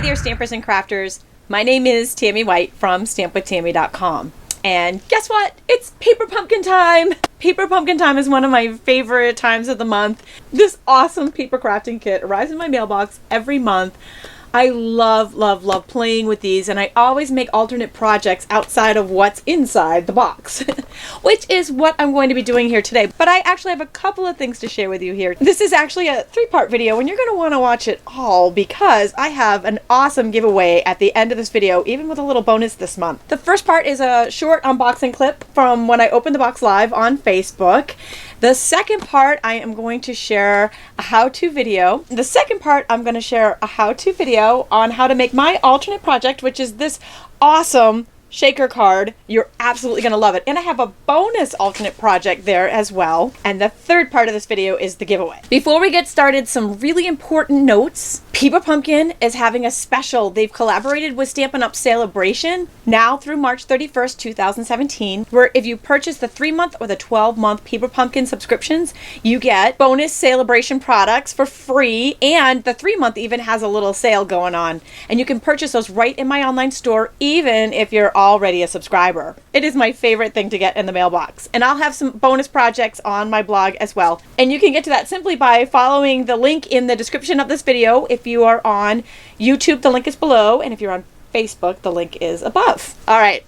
there, stampers and crafters. My name is Tami White from stampwithtami.com. And guess what? It's Paper Pumpkin time! Paper Pumpkin time is one of my favorite times of the month. This awesome paper crafting kit arrives in my mailbox every month. I love, love, love playing with these, and I always make alternate projects outside of what's inside the box, which is what I'm going to be doing here today. But I actually have a couple of things to share with you here. This is actually a 3-part video, and you're going to want to watch it all because I have an awesome giveaway at the end of this video, even with a little bonus this month. The first part is a short unboxing clip from when I opened the box live on Facebook. The second part, I am going to share a how-to video. The second part, I'm going to share a how-to video on how to make my alternate project, which is this awesome shaker card. You're absolutely going to love it. And I have a bonus alternate project there as well. And the third part of this video is the giveaway. Before we get started, some really important notes. Paper Pumpkin is having a special. They've collaborated with Stampin' Up Celebration now through March 31st, 2017, where if you purchase the 3-month or the 12-month Paper Pumpkin subscriptions, you get bonus Celebration products for free, and the 3-month even has a little sale going on. And you can purchase those right in my online store, even if you're already a subscriber. It is my favorite thing to get in the mailbox. And I'll have some bonus projects on my blog as well. And you can get to that simply by following the link in the description of this video. If you are on YouTube, the link is below, and if you're on Facebook, the link is above. All right,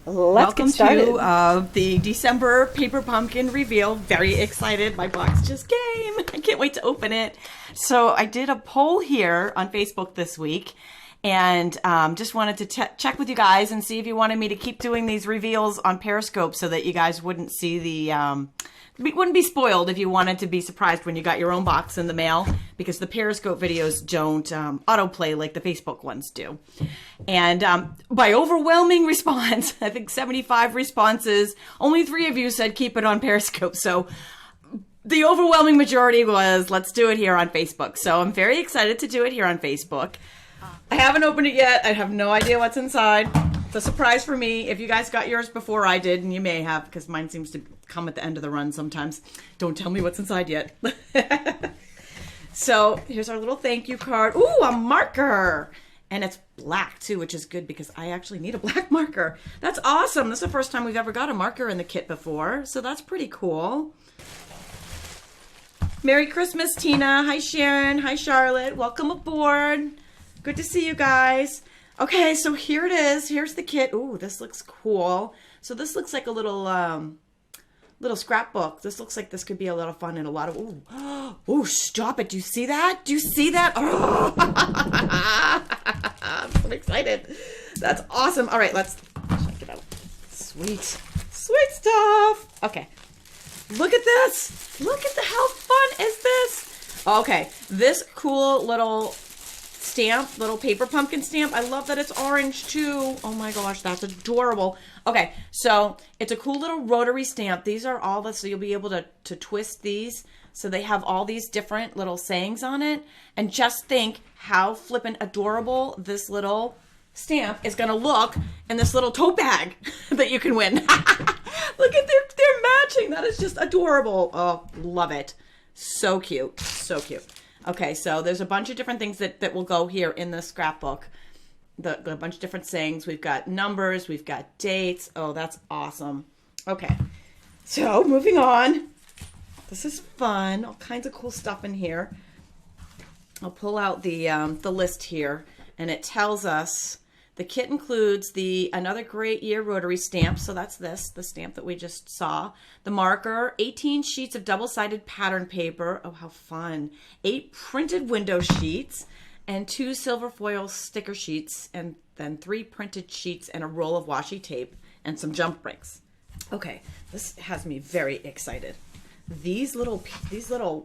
let's get started. Welcome to the December Paper Pumpkin reveal. Very excited. My box just came. I can't wait to open it. So I did a poll here on Facebook this week, and just wanted to check with you guys and see if you wanted me to keep doing these reveals on Periscope so that you guys wouldn't see the... wouldn't be spoiled if you wanted to be surprised when you got your own box in the mail, because the Periscope videos don't autoplay like the Facebook ones do. And by overwhelming response, I think 75 responses, only 3 of you said keep it on Periscope. So the overwhelming majority was let's do it here on Facebook. So I'm very excited to do it here on Facebook. I haven't opened it yet. I have no idea what's inside. It's a surprise for me. If you guys got yours before I did, and you may have, because mine seems to come at the end of the run sometimes. Don't tell me what's inside yet. So here's our little thank you card. Ooh, a marker. And it's black too, which is good because I actually need a black marker. That's awesome. This is the first time we've ever got a marker in the kit before. So that's pretty cool. Merry Christmas, Tina. Hi, Sharon. Hi, Charlotte. Welcome aboard. Good to see you guys. Okay, so here it is. Here's the kit. Ooh, this looks cool. So this looks like a little little scrapbook. This looks like this could be a lot of fun and a lot of ooh. Oh, stop it. Do you see that? Do you see that? Oh. I'm so excited. That's awesome. All right, let's check it out. Sweet. Sweet stuff. Okay. Look at this. Look at how fun is this? Okay, this cool little stamp, little Paper Pumpkin stamp. I love that it's orange too. Oh my gosh, that's adorable. Okay, so it's a cool little rotary stamp. These are all the, so you'll be able to twist these. So they have all these different little sayings on it. And just think how flippin' adorable this little stamp is gonna look in this little tote bag that you can win. Look at they're matching. That is just adorable. Oh, love it. So cute. So cute. Okay, so there's a bunch of different things that will go here in the scrapbook. A bunch of different sayings. We've got numbers. We've got dates. Oh, that's awesome. Okay, so moving on. This is fun. All kinds of cool stuff in here. I'll pull out the list here, and it tells us the kit includes Another Great Year rotary stamp. So that's the stamp that we just saw. The marker, 18 sheets of double-sided pattern paper. Oh, how fun. 8 printed window sheets and 2 silver foil sticker sheets, and then 3 printed sheets and a roll of washi tape and some jump bricks. Okay, this has me very excited. These little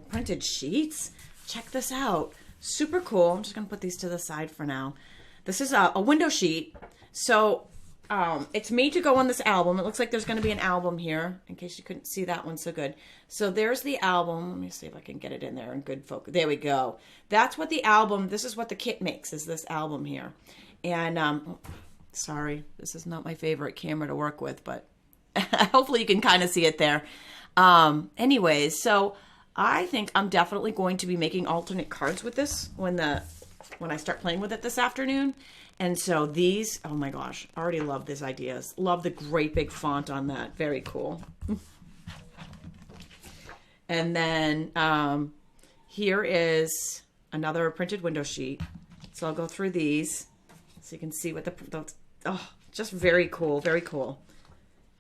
printed sheets, check this out. Super cool. I'm just going to put these to the side for now. This is a window sheet. So it's made to go on this album. It looks like there's going to be an album here, in case you couldn't see that one so good. So there's the album. Let me see if I can get it in there in good focus. There we go. That's what the album, this is what the kit makes, is this album here. And sorry, this is not my favorite camera to work with, but hopefully you can kind of see it there. Anyways, so I think I'm definitely going to be making alternate cards with this when the when I start playing with it this afternoon. And so these, oh my gosh, I already love these ideas. Love the great big font on that. Very cool. And then here is another printed window sheet. So I'll go through these so you can see what oh, just very cool, very cool.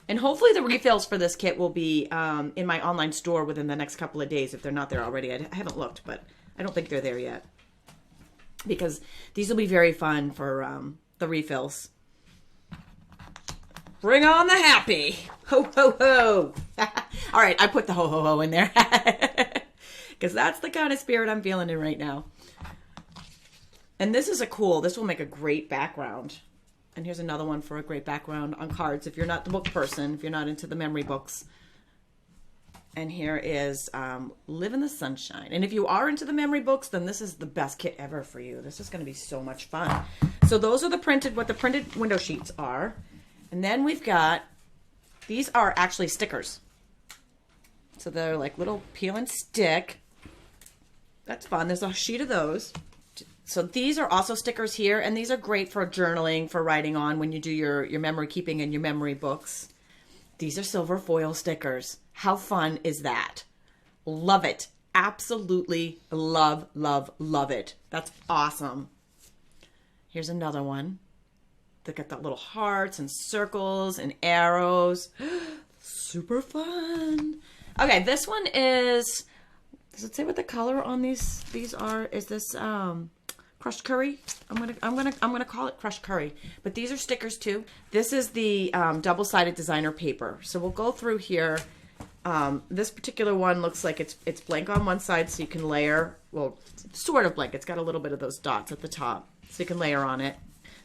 And hopefully the refills for this kit will be in my online store within the next couple of days if they're not there already. I haven't looked, but I don't think they're there yet. Because these will be very fun for the refills. Bring on the happy. Ho, ho, ho. All right, I put the ho, ho, ho in there. Because that's the kind of spirit I'm feeling in right now. And this is this will make a great background. And here's another one for a great background on cards if you're not the book person, if you're not into the memory books. And here is Live in the Sunshine. And if you are into the memory books, then this is the best kit ever for you. This is going to be so much fun. So those are what the printed window sheets are. And then we've got, these are actually stickers. So they're like little peel and stick. That's fun. There's a sheet of those. So these are also stickers here. And these are great for journaling, for writing on when you do your memory keeping and your memory books. These are silver foil stickers. How fun is that? Love it. Absolutely love, love, love it. That's awesome. Here's another one. They've got the little hearts and circles and arrows. Super fun. Okay, this one is, does it say what the color on these are? Is this crushed curry? I'm gonna call it crushed curry. But these are stickers too. This is the double-sided designer paper. So we'll go through here. This particular one looks like it's blank on one side, so you can layer, well, sort of blank. It's got a little bit of those dots at the top, so you can layer on it.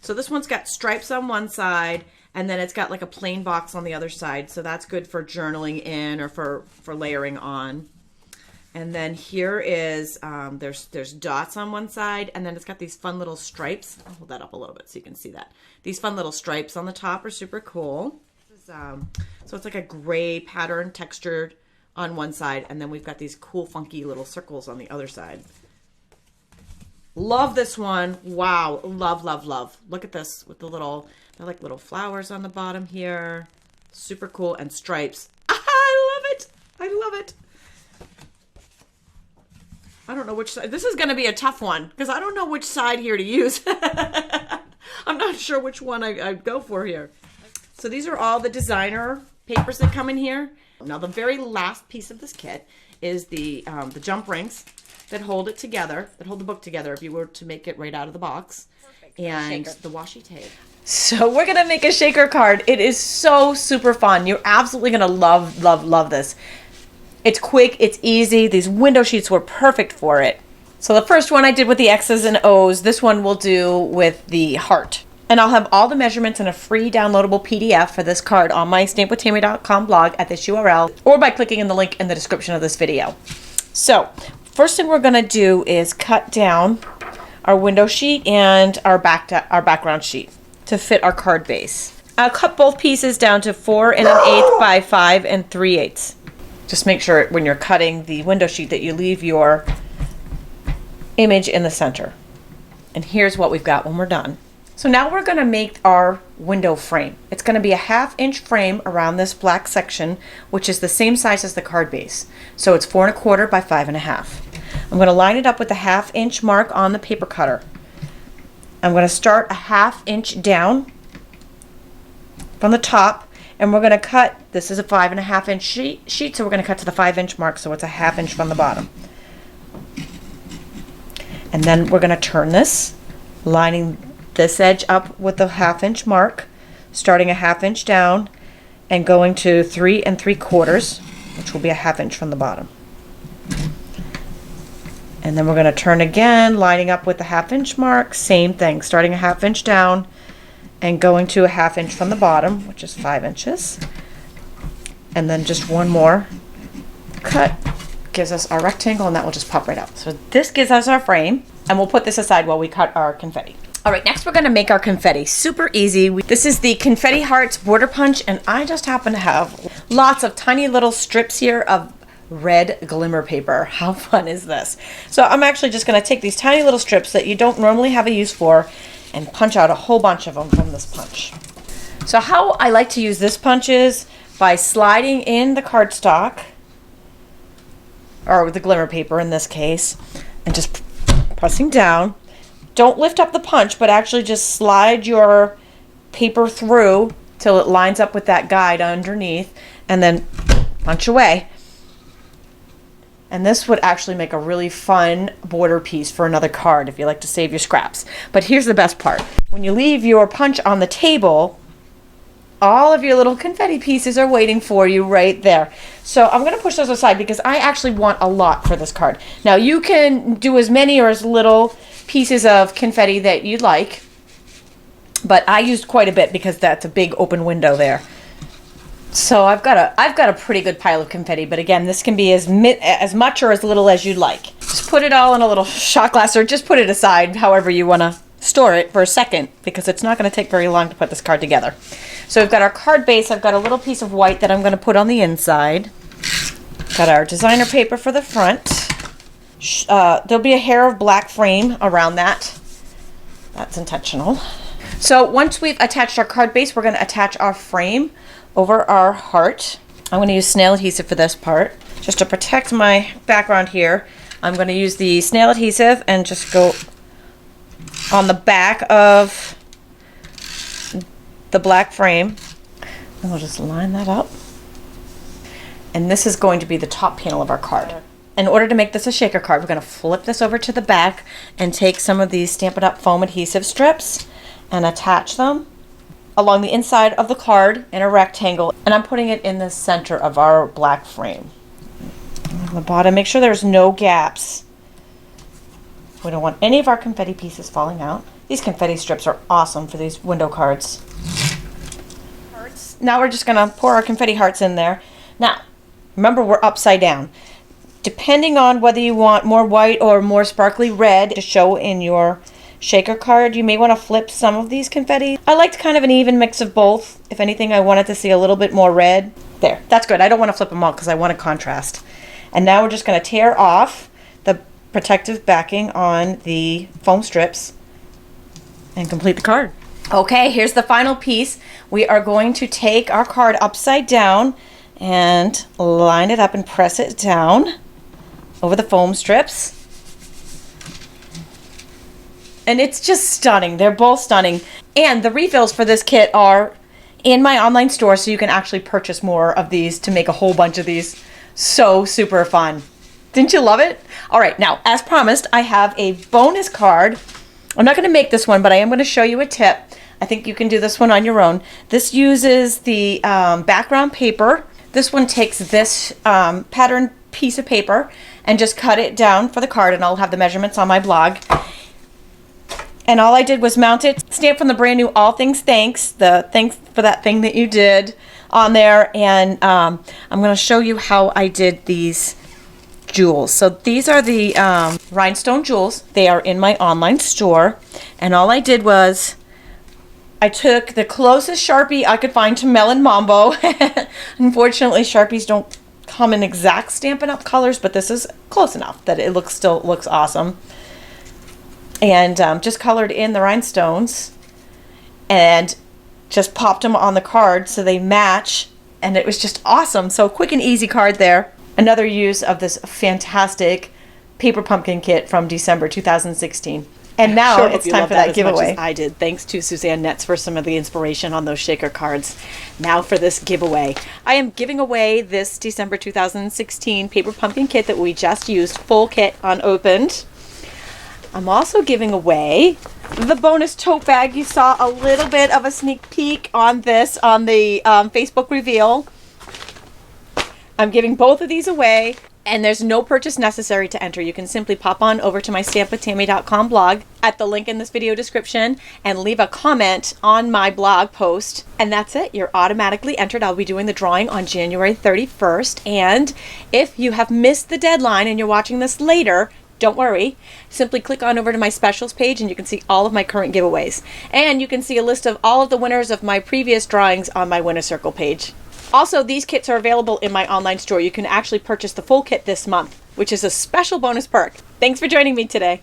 So this one's got stripes on one side, and then it's got like a plain box on the other side. So that's good for journaling in or for layering on. And then here is, there's dots on one side, and then it's got these fun little stripes. I'll hold that up a little bit so you can see that. These fun little stripes on the top are super cool. So it's like a gray pattern textured on one side, and then we've got these cool funky little circles on the other side. Love this one. Wow. Love, love, love. Look at this with the they're like little flowers on the bottom here. Super cool. And stripes. I love it. I love it. I don't know which side. This is going to be a tough one because I don't know which side here to use. I'm not sure which one I'd go for here. So these are all the designer papers that come in here. Now the very last piece of this kit is the jump rings that hold it together, that hold the book together if you were to make it right out of the box. Perfect. And the washi tape. So we're going to make a shaker card. It is so super fun. You're absolutely going to love, love, love this. It's quick. It's easy. These window sheets were perfect for it. So the first one I did with the X's and O's. This one we'll do with the heart. And I'll have all the measurements in a free downloadable PDF for this card on my stampwithtami.com blog at this URL or by clicking in the link in the description of this video. So first thing we're going to do is cut down our window sheet and our background sheet to fit our card base. I'll cut both pieces down to 4 1/8 by 5 3/8. Just make sure when you're cutting the window sheet that you leave your image in the center. And here's what we've got when we're done. So now we're going to make our window frame. It's going to be a 1/2 inch frame around this black section, which is the same size as the card base. So it's 4 1/4 by 5 1/2. I'm going to line it up with the 1/2 inch mark on the paper cutter. I'm going to start a 1/2 inch down from the top, and we're going to cut, this is a 5 1/2 inch sheet, so we're going to cut to the 5 inch mark, so it's a 1/2 inch from the bottom. And then we're going to turn this, lining this edge up with the 1/2 inch mark, starting a 1/2 inch down and going to 3 3/4, which will be a 1/2 inch from the bottom. And then we're going to turn again, lining up with the 1/2 inch mark, same thing, starting a 1/2 inch down and going to a 1/2 inch from the bottom, which is 5 inches. And then just one more cut gives us our rectangle, and that will just pop right out. So this gives us our frame, and we'll put this aside while we cut our confetti. All right, next we're going to make our confetti. Super easy. This is the Confetti Hearts Border Punch, and I just happen to have lots of tiny little strips here of red glimmer paper. How fun is this? So I'm actually just going to take these tiny little strips that you don't normally have a use for and punch out a whole bunch of them from this punch. So how I like to use this punch is by sliding in the cardstock, or the glimmer paper in this case, and just pressing down. Don't lift up the punch, but actually just slide your paper through till it lines up with that guide underneath, and then punch away. And this would actually make a really fun border piece for another card if you like to save your scraps. But here's the best part. When you leave your punch on the table, all of your little confetti pieces are waiting for you right there. So I'm going to push those aside because I actually want a lot for this card. Now you can do as many or as little pieces of confetti that you'd like, but I used quite a bit because that's a big open window there. So I've got a pretty good pile of confetti, but again, this can be as much or as little as you'd like. Just put it all in a little shot glass, or just put it aside however you want to store it for a second, because it's not going to take very long to put this card together. So we've got our card base. I've got a little piece of white that I'm going to put on the inside. Got our designer paper for the front. There'll be a hair of black frame around that. That's intentional. So once we've attached our card base, we're going to attach our frame over our heart. I'm going to use snail adhesive for this part. Just to protect my background here, I'm going to use the snail adhesive and just go on the back of the black frame. And we'll just line that up. And this is going to be the top panel of our card. In order to make this a shaker card, we're going to flip this over to the back and take some of these Stampin' Up! Foam adhesive strips and attach them along the inside of the card in a rectangle, and I'm putting it in the center of our black frame. On the bottom, make sure there's no gaps. We don't want any of our confetti pieces falling out. These confetti strips are awesome for these window cards. Now we're just going to pour our confetti hearts in there. Now, remember, we're upside down. Depending on whether you want more white or more sparkly red to show in your shaker card, you may want to flip some of these confetti. I liked kind of an even mix of both. If anything, I wanted to see a little bit more red. There, that's good. I don't want to flip them all because I want a contrast. And now we're just going to tear off the protective backing on the foam strips and complete the card. Okay, here's the final piece. We are going to take our card upside down and line it up and press it down over the foam strips. And it's just stunning. They're both stunning. And the refills for this kit are in my online store, so you can actually purchase more of these to make a whole bunch of these. So super fun. Didn't you love it? All right, now, as promised, I have a bonus card. I'm not going to make this one, but I am going to show you a tip. I think you can do this one on your own. This uses the background paper. This one takes this pattern piece of paper and just cut it down for the card, and I'll have the measurements on my blog. And all I did was mount it, stamp from the brand new All Things Thanks, the thanks for that thing that you did on there. And I'm going to show you how I did these jewels. So these are the rhinestone jewels. They are in my online store. And all I did was I took the closest Sharpie I could find to Melon Mambo. Unfortunately, Sharpies don't come in exact Stampin' Up! Colors, but this is close enough that it still looks awesome. And just colored in the rhinestones and just popped them on the card so they match, and it was just awesome. So quick and easy card there. Another use of this fantastic paper pumpkin kit from December 2016. And now it's time for that giveaway. I did. Thanks to Suzanne Netz for some of the inspiration on those shaker cards. Now for this giveaway. I am giving away this December 2016 paper pumpkin kit that we just used, full kit unopened. I'm also giving away the bonus tote bag. You saw a little bit of a sneak peek on this on the Facebook reveal. I'm giving both of these away, and there's no purchase necessary to enter. You can simply pop on over to my stampwithtami.com blog at the link in this video description and leave a comment on my blog post, and that's it. You're automatically entered. I'll be doing the drawing on January 31st, and if you have missed the deadline and you're watching this later, don't worry. Simply click on over to my specials page and you can see all of my current giveaways. And you can see a list of all of the winners of my previous drawings on my winner circle page. Also, these kits are available in my online store. You can actually purchase the full kit this month, which is a special bonus perk. Thanks for joining me today.